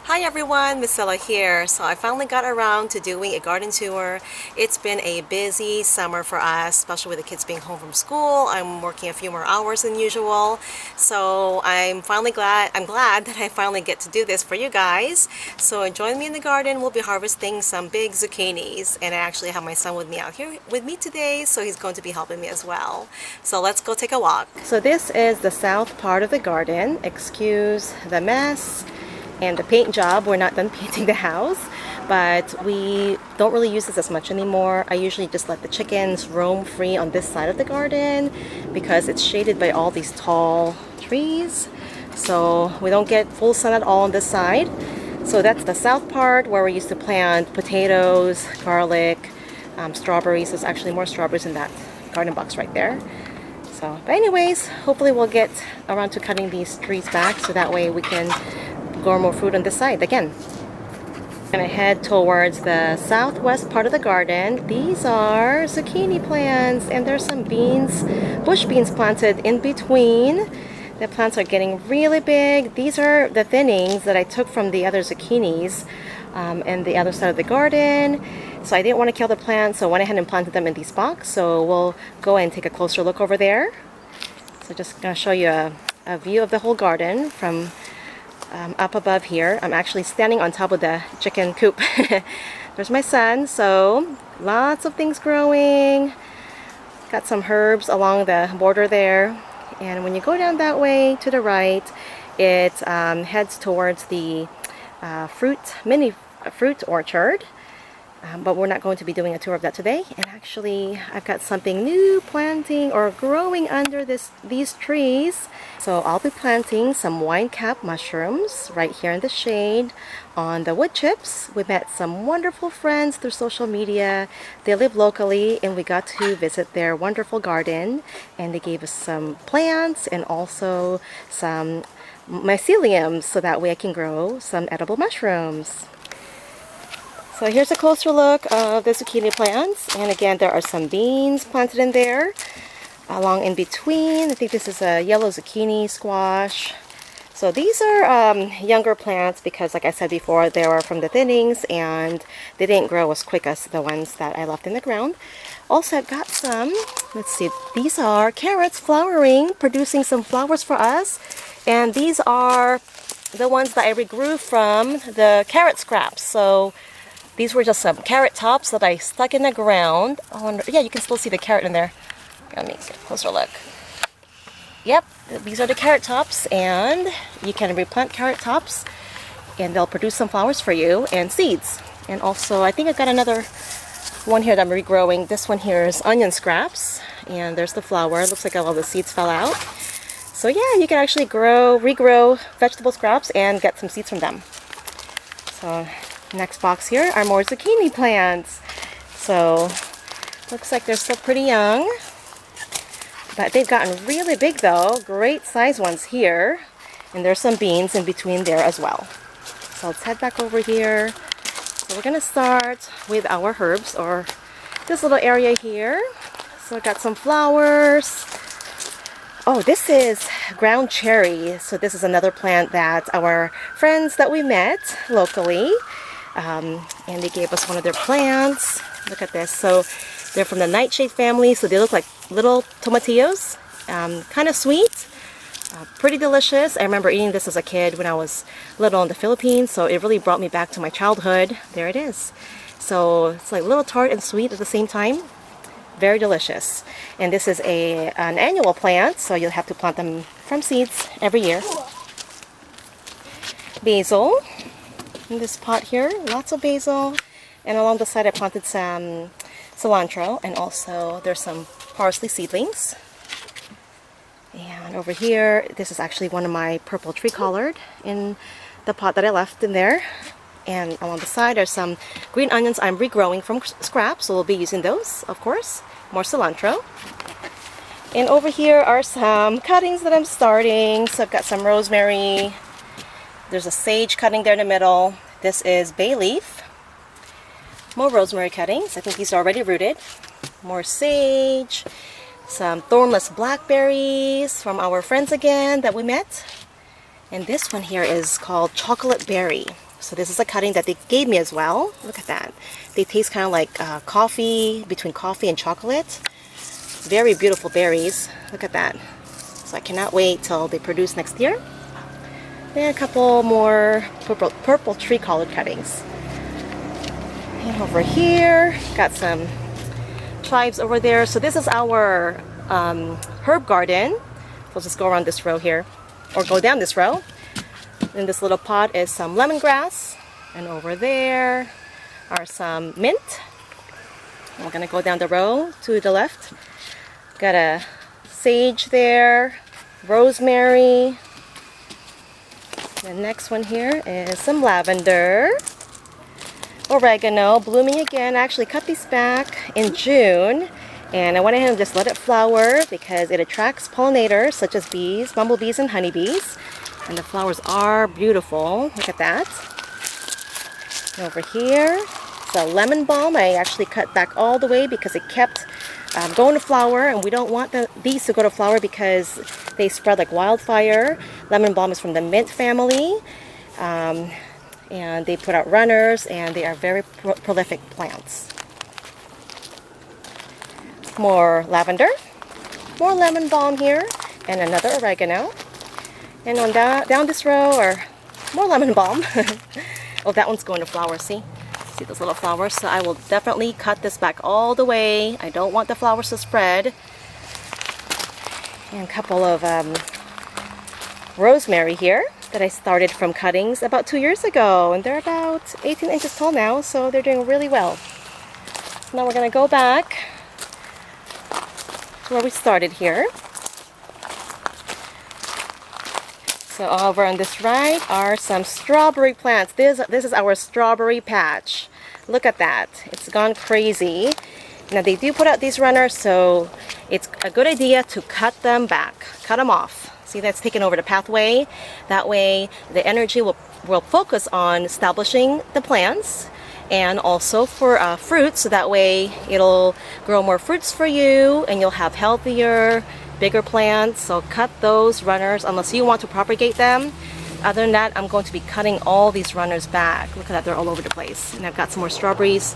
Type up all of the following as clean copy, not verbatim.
Hi everyone, Miss Silla here. So I finally got around to doing a garden tour. It's been a busy summer for us, especially with the kids being home from school. I'm working a few more hours than usual. So I'm glad that I finally get to do this for you guys. So join me in the garden. We'll be harvesting some big zucchinis. And I actually have my son with me out here with me today, so he's going to be helping me as well. So let's go take a walk. So this is the south part of the garden. Excuse the mess and the paint job. We're not done painting the house, but we don't really use this as much anymore. I usually just let the chickens roam free on this side of the garden because it's shaded by all these tall trees, so we don't get full sun at all on this side. So that's the south part where we used to plant potatoes, garlic, strawberries. There's actually more strawberries in that garden box right there. So, but anyways, hopefully we'll get around to cutting these trees back so that way we can grow more fruit on this side again. I'm gonna head towards the southwest part of the garden. These are zucchini plants, and there's some beans, bush beans planted in between. The plants are getting really big. These are the thinnings that I took from the other zucchinis and the other side of the garden. So I didn't want to kill the plants, so I went ahead and planted them in these boxes. So we'll go and take a closer look over there. So just gonna show you a view of the whole garden from up above here. I'm actually standing on top of the chicken coop. There's my son. So lots of things growing. Got some herbs along the border there. And when you go down that way to the right, it heads towards the mini fruit orchard. But we're not going to be doing a tour of that today. And actually, I've got something new planting or growing under these trees. So I'll be planting some wine cap mushrooms right here in the shade on the wood chips. We met some wonderful friends through social media. They live locally, and we got to visit their wonderful garden. And they gave us some plants and also some myceliums so that way I can grow some edible mushrooms. So here's a closer look of the zucchini plants, and again there are some beans planted in there along in between. I think this is a yellow zucchini squash. So these are younger plants because, like I said before, they were from the thinnings and they didn't grow as quick as the ones that I left in the ground. Also, I've got some, let's see, these are carrots flowering, producing some flowers for us, and these are the ones that I regrew from the carrot scraps. So these were just some carrot tops that I stuck in the ground. Yeah, you can still see the carrot in there. Let me get a closer look. Yep, these are the carrot tops, and you can replant carrot tops and they'll produce some flowers for you and seeds. And also, I think I've got another one here that I'm regrowing. This one here is onion scraps, and there's the flower. It looks like all the seeds fell out. So yeah, you can actually regrow vegetable scraps and get some seeds from them. So next box here are more zucchini plants. So looks like they're still pretty young, but they've gotten really big though. Great size ones here, and there's some beans in between there as well. So let's head back over here. So we're gonna start with our herbs, or this little area here. So I got some flowers. Oh, this is ground cherry. So this is another plant that our friends that we met locally, and they gave us one of their plants. Look at this. So they're from the nightshade family, so they look like little tomatillos, kind of sweet, pretty delicious. I remember eating this as a kid when I was little in the Philippines, so it really brought me back to my childhood. There it is. So it's like a little tart and sweet at the same time. Very delicious. And this is an annual plant, so you'll have to plant them from seeds every year. Basil in this pot here, lots of basil, and along the side I planted some cilantro, and also there's some parsley seedlings. And over here, this is actually one of my purple tree collard in the pot that I left in there. And along the side are some green onions I'm regrowing from scraps, so we'll be using those, of course. More cilantro. And over here are some cuttings that I'm starting. So I've got some rosemary. There's a sage cutting there in the middle. This is bay leaf. More rosemary cuttings. I think these are already rooted. More sage. Some thornless blackberries from our friends again that we met. And this one here is called chocolate berry. So this is a cutting that they gave me as well. Look at that. They taste kind of like coffee, between coffee and chocolate. Very beautiful berries. Look at that. So I cannot wait till they produce next year. And a couple more purple tree collard cuttings. And over here, got some chives over there. So this is our herb garden. We'll just go around this row here, or go down this row. In this little pot is some lemongrass, and over there are some mint. And we're gonna go down the row to the left. Got a sage there, rosemary. The next one here is some lavender, oregano, blooming again. I actually cut these back in June, and I went ahead and just let it flower because it attracts pollinators such as bees, bumblebees, and honeybees. And the flowers are beautiful. Look at that. And over here, it's a lemon balm. I actually cut back all the way because it kept going to flower, and we don't want these to go to flower because they spread like wildfire. Lemon balm is from the mint family, and they put out runners, and they are very prolific plants. More lavender, more lemon balm here, and another oregano. And on down this row are more lemon balm. Oh, that one's going to flower, see those little flowers? So I will definitely cut this back all the way. I don't want the flowers to spread. And a couple of rosemary here that I started from cuttings about 2 years ago, and they're about 18 inches tall now, so they're doing really well. So now we're going to go back where we started here. So over on this right are some strawberry plants. This is our strawberry patch. Look at that. It's gone crazy. Now they do put out these runners, so it's a good idea to cut them back. Cut them off. See, that's taken over the pathway. That way the energy will focus on establishing the plants, and also for fruits, so that way it'll grow more fruits for you and you'll have healthier, bigger plants. So cut those runners unless you want to propagate them. Other than that, I'm going to be cutting all these runners back. Look at that, they're all over the place. And I've got some more strawberries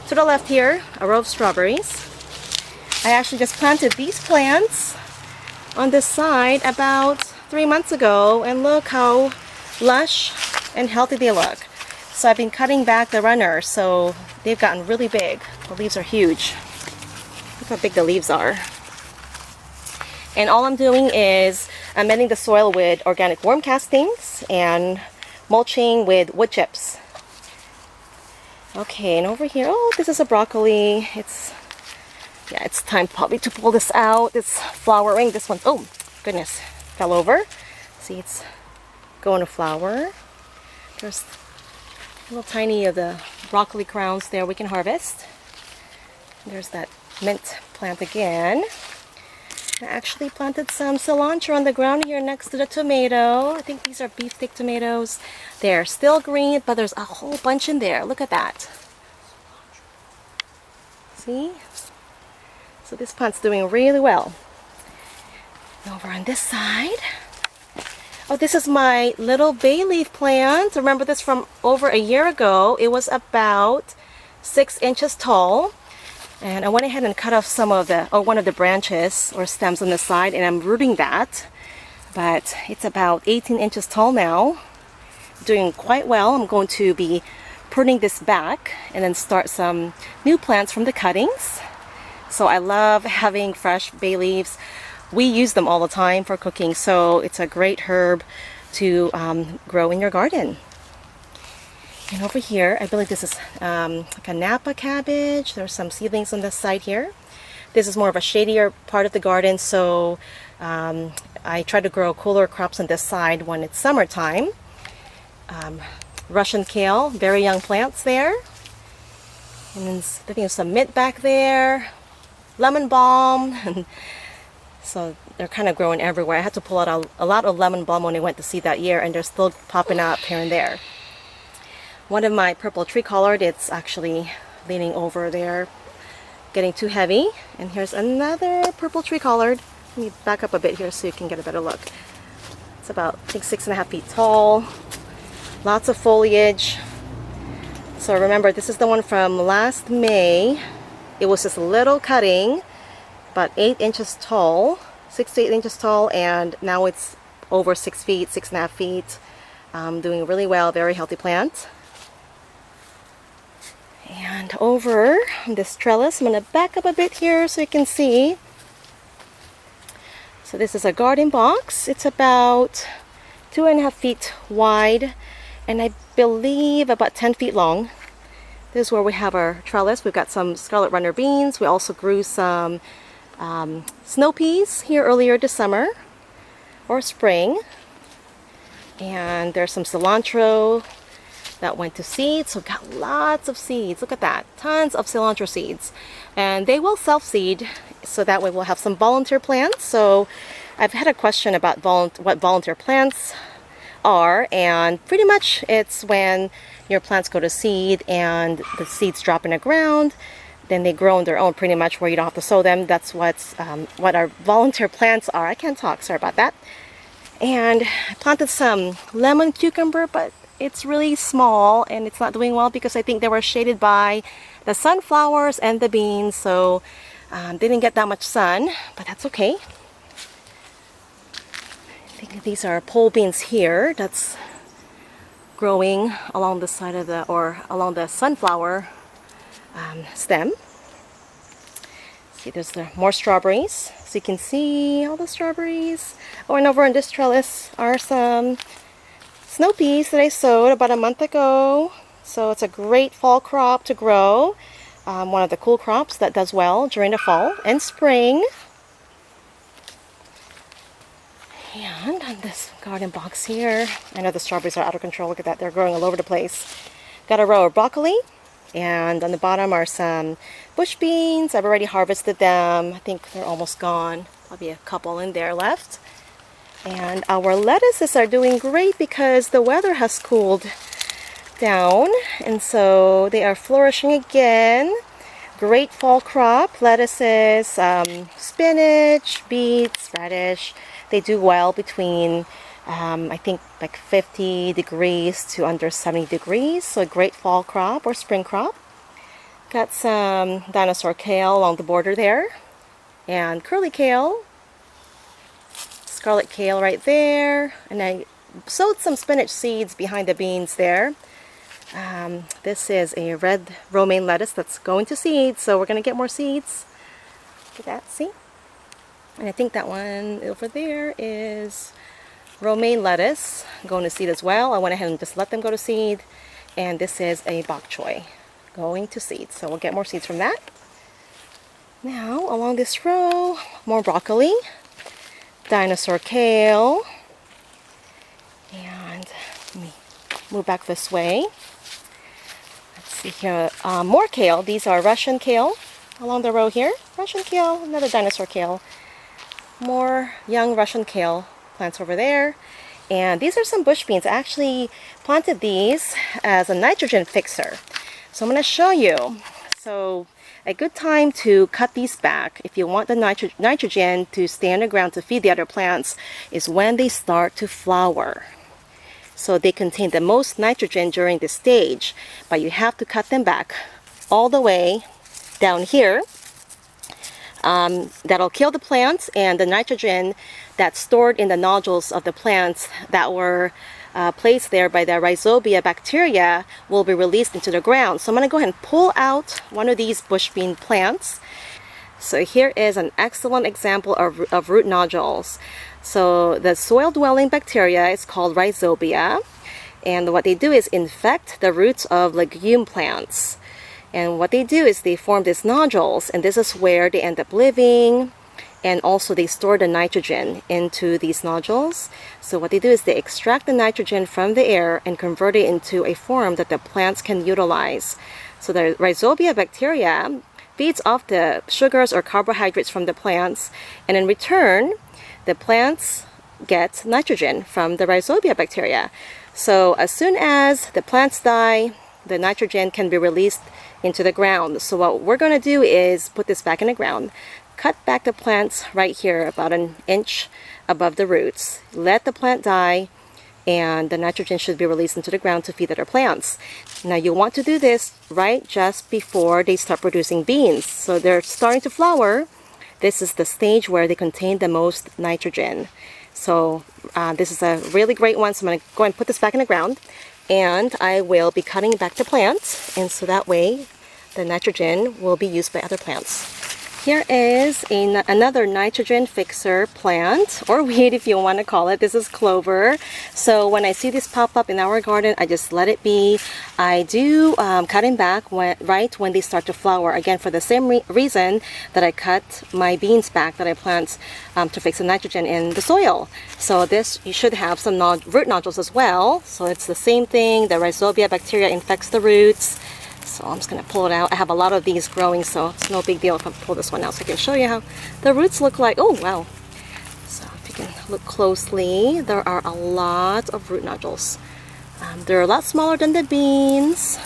to the left here, a row of strawberries. I actually just planted these plants on this side about 3 months ago, and look how lush and healthy they look. So I've been cutting back the runners, so they've gotten really big. The leaves are huge. Look how big the leaves are. And all I'm doing is amending the soil with organic worm castings and mulching with wood chips. Okay, and over here, oh, this is a broccoli. It's time probably to pull this out. It's flowering. This one, oh goodness, fell over. See, it's going to flower. There's little tiny of the broccoli crowns there we can harvest. There's that mint plant again. I actually planted some cilantro on the ground here next to the tomato. I think these are beefsteak tomatoes. They're still green, but there's a whole bunch in there. Look at that. See? So this plant's doing really well. And over on this side, oh, this is my little bay leaf plant. Remember this from over a year ago. It was about 6 inches tall. And I went ahead and cut off some of one of the branches or stems on the side, and I'm rooting that. But it's about 18 inches tall now. Doing quite well. I'm going to be pruning this back and then start some new plants from the cuttings. So I love having fresh bay leaves. We use them all the time for cooking, so it's a great herb to grow in your garden. And over here, I believe this is like a Napa cabbage. There's some seedlings on this side here. This is more of a shadier part of the garden, so I try to grow cooler crops on this side when it's summertime. Russian kale, very young plants there. And then I think there's some mint back there. Lemon balm. So they're kind of growing everywhere. I had to pull out a lot of lemon balm when I went to see that year, and they're still popping up here and there. One of my purple tree collard, it's actually leaning over there, getting too heavy. And here's another purple tree collard. Let me back up a bit here so you can get a better look. It's about, I think, 6.5 feet tall. Lots of foliage. So remember, this is the one from last May. It was just a little cutting, about 8 inches tall, 6 to 8 inches tall, and now it's over 6 feet, 6.5 feet. Doing really well, very healthy plant. And over this trellis, I'm going to back up a bit here so you can see. So this is a garden box. It's about 2.5 feet wide, and I believe about 10 feet long. This is where we have our trellis. We've got some scarlet runner beans. We also grew some snow peas here earlier this summer or spring. And there's some cilantro that went to seed. So we've got lots of seeds. Look at that. Tons of cilantro seeds. And they will self-seed, so that way we'll have some volunteer plants. So I've had a question about what volunteer plants are, and pretty much it's when your plants go to seed and the seeds drop in the ground, then they grow on their own pretty much, where you don't have to sow them. That's what our volunteer plants are. I can't talk, sorry about that. And I planted some lemon cucumber, but it's really small and it's not doing well because I think they were shaded by the sunflowers and the beans, so they didn't get that much sun, but that's okay. I think these are pole beans here that's growing along the side of along the sunflower stem. See, there's more strawberries, so you can see all the strawberries. Oh, and over on this trellis are some snow peas that I sowed about a month ago. So it's a great fall crop to grow. One of the cool crops that does well during the fall and spring. And on this garden box here, I know the strawberries are out of control. Look at that, they're growing all over the place. Got a row of broccoli, and on the bottom are some bush beans. I've already harvested them. I think they're almost gone. Probably a couple in there left. And our lettuces are doing great because the weather has cooled down, and so they are flourishing again. Great fall crop. Lettuces, spinach, beets, radish. They do well between, I think, like 50 degrees to under 70 degrees. So a great fall crop or spring crop. Got some dinosaur kale along the border there. And curly kale. Scarlet kale right there. And I sowed some spinach seeds behind the beans there. This is a red romaine lettuce that's going to seed. So we're going to get more seeds. Look at that, see? And I think that one over there is romaine lettuce going to seed as well. I went ahead and just let them go to seed. And this is a bok choy going to seed. So we'll get more seeds from that. Now, along this row, more broccoli, dinosaur kale, and let me move back this way. Let's see here, more kale. These are Russian kale along the row here. Russian kale, another dinosaur kale. More young Russian kale plants over there. And these are some bush beans. I actually planted these as a nitrogen fixer. So I'm going to show you. So a good time to cut these back if you want the nitrogen to stay on the ground to feed the other plants is when they start to flower. So they contain the most nitrogen during this stage, but you have to cut them back all the way down here. That'll kill the plants, and the nitrogen that's stored in the nodules of the plants that were placed there by the Rhizobia bacteria will be released into the ground. So I'm going to go ahead and pull out one of these bush bean plants. So here is an excellent example of root nodules. So the soil-dwelling bacteria is called Rhizobia, and what they do is infect the roots of legume plants. And what they do is they form these nodules, and this is where they end up living, and also they store the nitrogen into these nodules. So what they do is they extract the nitrogen from the air and convert it into a form that the plants can utilize. So the Rhizobia bacteria feeds off the sugars or carbohydrates from the plants, and in return, the plants get nitrogen from the Rhizobia bacteria. So as soon as the plants die, the nitrogen can be released into the ground. So what we're going to do is put this back in the ground, cut back the plants right here about an inch above the roots, let the plant die, and the nitrogen should be released into the ground to feed other plants. Now you want to do this right just before they start producing beans. So they're starting to flower. This is the stage where they contain the most nitrogen. So this is a really great one. So I'm going to go and put this back in the ground, and I will be cutting back the plants, and so that way the nitrogen will be used by other plants. Here is another nitrogen fixer plant, or weed if you want to call it. This is clover. So when I see this pop up in our garden, I just let it be. I do cut them back right when they start to flower. Again, for the same reason that I cut my beans back that I plant to fix the nitrogen in the soil. So this, you should have some root nodules as well. So it's the same thing. The Rhizobia bacteria infects the roots. So I'm just going to pull it out. I have a lot of these growing, so it's no big deal if I pull this one out. So I can show you how the roots look like. Oh, wow. So if you can look closely, there are a lot of root nodules. They're a lot smaller than the beans,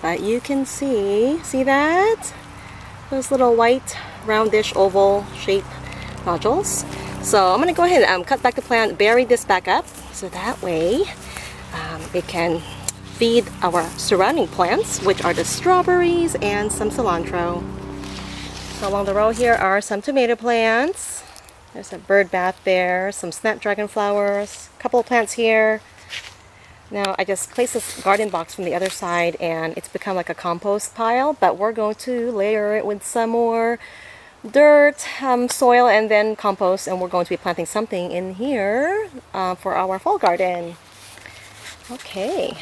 but you can see that? Those little white, roundish, oval shaped nodules. So I'm going to go ahead and cut back the plant, bury this back up, so that way it can feed our surrounding plants, which are the strawberries and some cilantro. So along the row here are some tomato plants. There's a bird bath there, some snapdragon flowers, a couple of plants here. Now I just placed this garden box from the other side, and it's become like a compost pile, but we're going to layer it with some more dirt, soil, and then compost, and we're going to be planting something in here for our fall garden. Okay.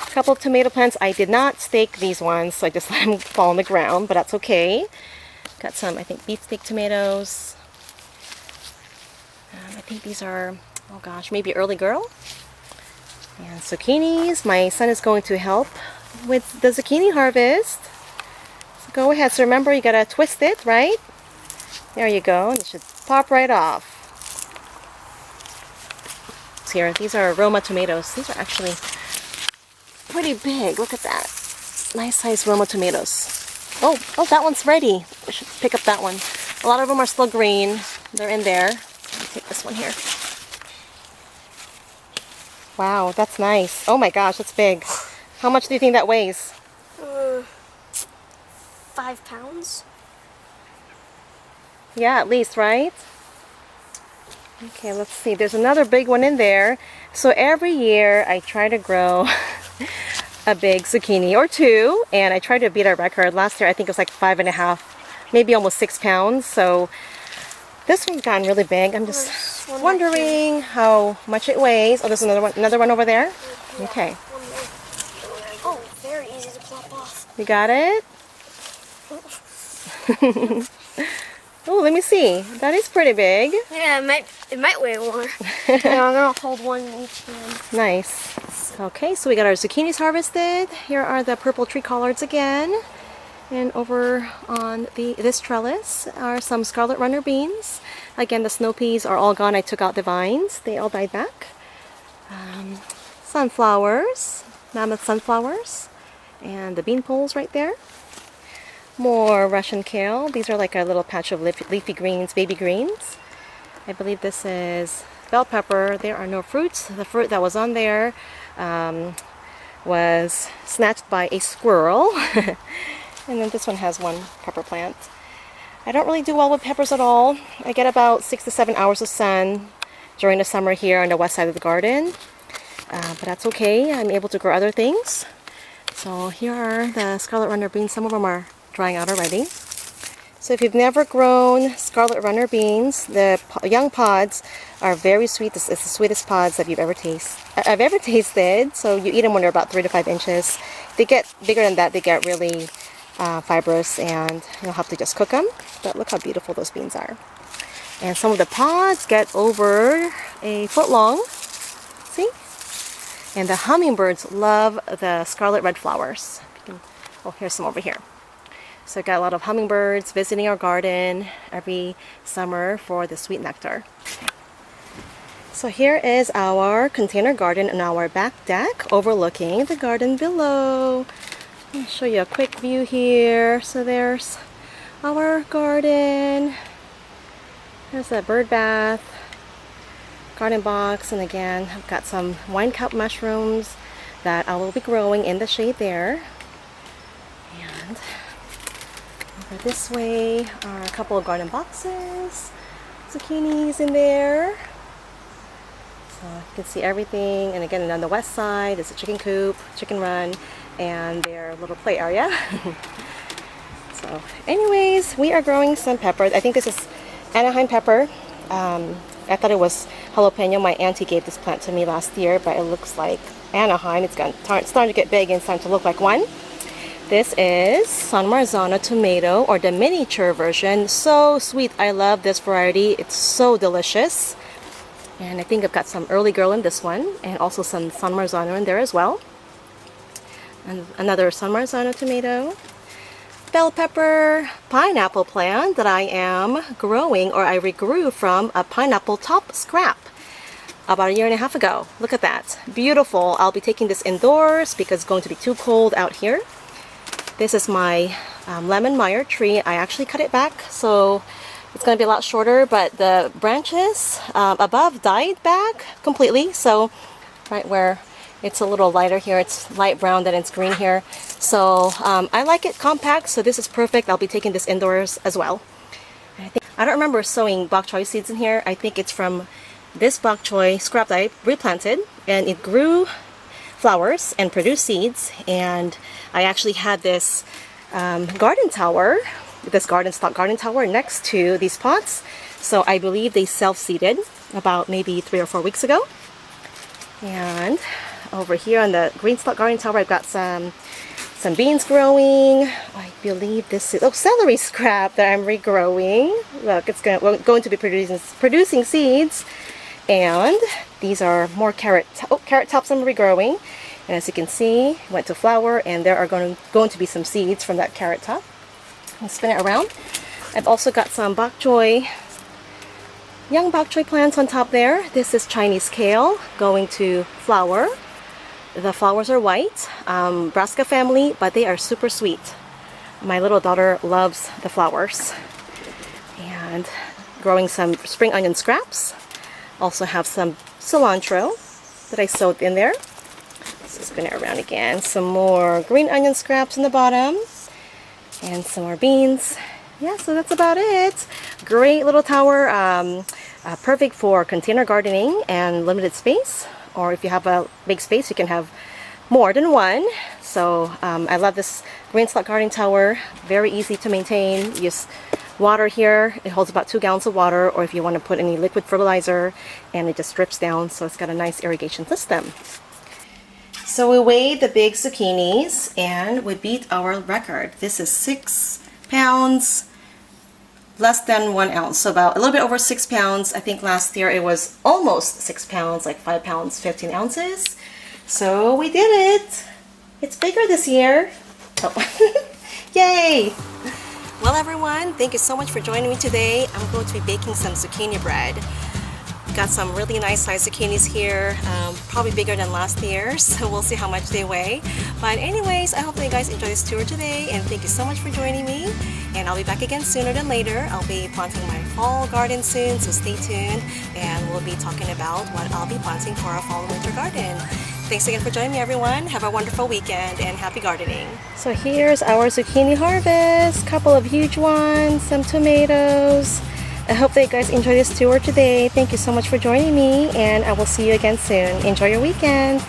A couple of tomato plants. I did not stake these ones, so I just let them fall on the ground, but that's okay. Got some, I think, beefsteak tomatoes. I think these are, oh gosh, maybe early girl. And zucchinis. My son is going to help with the zucchini harvest. So go ahead. So remember, you gotta twist it, right? There you go, and it should pop right off. Here, these are Roma tomatoes. These are actually pretty big. Look at that. Nice size Roma tomatoes. Oh, that one's ready. We should pick up that one. A lot of them are still green. They're in there. Let me take this one here. Wow, that's nice. Oh my gosh, that's big. How much do you think that weighs? 5 pounds. Yeah, at least, right? Okay, let's see. There's another big one in there. So every year I try to grow a big zucchini or two, and I tried to beat our record. Last year I think it was like 5.5, maybe almost 6 pounds. So this one's gotten really big. I'm just wondering how much it weighs. Oh, there's another one over there. Yeah, okay. Oh, very easy to plop off. You got it? Oh, let me see. That is pretty big. Yeah, it might weigh more. Yeah, I'm gonna hold one in each hand. Nice. Okay, so we got our zucchinis harvested. Here are the purple tree collards again. And over on this trellis are some scarlet runner beans. Again, the snow peas are all gone. I took out the vines. They all died back. Sunflowers, mammoth sunflowers, and the bean poles right there. More Russian kale. These are like a little patch of leafy greens, baby greens. I believe this is bell pepper. There are no fruits. The fruit that was on there was snatched by a squirrel. And then this one has one pepper plant. I don't really do well with peppers at all. I get about 6 to 7 hours of sun during the summer here on the west side of the garden. But that's okay. I'm able to grow other things. So here are the scarlet runner beans. Some of them are drying out already. So if you've never grown scarlet runner beans, the young pods are very sweet. It's the sweetest pods that I've ever tasted. So you eat them when they're about 3 to 5 inches. They get bigger than that. They get really fibrous, and you'll have to just cook them. But look how beautiful those beans are. And some of the pods get over a foot long. See? And the hummingbirds love the scarlet red flowers. Oh, here's some over here. So I got a lot of hummingbirds visiting our garden every summer for the sweet nectar. So here is our container garden on our back deck overlooking the garden below. I'll show you a quick view here. So there's our garden. There's a bird bath, garden box, and again I've got some wine cup mushrooms that I will be growing in the shade there. And over this way are a couple of garden boxes, zucchinis in there. So you can see everything, and again on the west side is a chicken coop, chicken run, and their little play area. So anyways, we are growing some peppers. I think this is Anaheim Pepper. I thought it was jalapeno. My auntie gave this plant to me last year, but it looks like Anaheim. It's starting to get big and starting to look like one. This is San Marzano Tomato, or the miniature version. So sweet. I love this variety. It's so delicious. And I think I've got some early girl in this one, and also some San Marzano in there as well. And another San Marzano tomato. Bell pepper pineapple plant that I am growing, or I regrew from a pineapple top scrap about 1.5 years ago. Look at that. Beautiful. I'll be taking this indoors because it's going to be too cold out here. This is my lemon Meyer tree. I actually cut it back, so it's going to be a lot shorter, but the branches above died back completely. So right where it's a little lighter here, it's light brown, then it's green here. So I like it compact, so this is perfect. I'll be taking this indoors as well. I don't remember sowing bok choy seeds in here. I think it's from this bok choy scrap that I replanted, and it grew flowers and produced seeds. And I actually had this garden tower, this stock garden tower next to these pots. So I believe they self-seeded about maybe 3 or 4 weeks ago. And over here on the green stock garden tower, I've got some beans growing. I believe this is celery scrap that I'm regrowing. Look, it's going to be producing seeds. And these are more carrot tops I'm regrowing. And as you can see, it went to flower, and there are going to be some seeds from that carrot top. I'll spin it around. I've also got some bok choy, young bok choy plants on top there. This is Chinese kale going to flower. The flowers are white, brassica family, but they are super sweet. My little daughter loves the flowers. And growing some spring onion scraps. Also have some cilantro that I sowed in there. Let's spin it around again. Some more green onion scraps in the bottom. And some more beans. Yeah, so that's about it. Great little tower. Perfect for container gardening and limited space. Or if you have a big space, you can have more than one. So I love this green stock garden tower. Very easy to maintain. Use water here. It holds about 2 gallons of water, or if you want to put any liquid fertilizer, and it just drips down, so it's got a nice irrigation system. So we weighed the big zucchinis and we beat our record. This is 6 pounds, less than 1 ounce, so about a little bit over 6 pounds. I think last year it was almost 6 pounds, like 5 pounds 15 ounces. So we did it. It's bigger this year. Oh. Yay! Well everyone, thank you so much for joining me today. I'm going to be baking some zucchini bread. Got some really nice sized zucchinis here, probably bigger than last year's, so we'll see how much they weigh. But anyways, I hope that you guys enjoyed this tour today, and thank you so much for joining me. And I'll be back again sooner than later. I'll be planting my fall garden soon, so stay tuned, and we'll be talking about what I'll be planting for our fall and winter garden. Thanks again for joining me everyone. Have a wonderful weekend and happy gardening. So here's our zucchini harvest, couple of huge ones, some tomatoes. I hope that you guys enjoyed this tour today. Thank you so much for joining me, and I will see you again soon. Enjoy your weekend.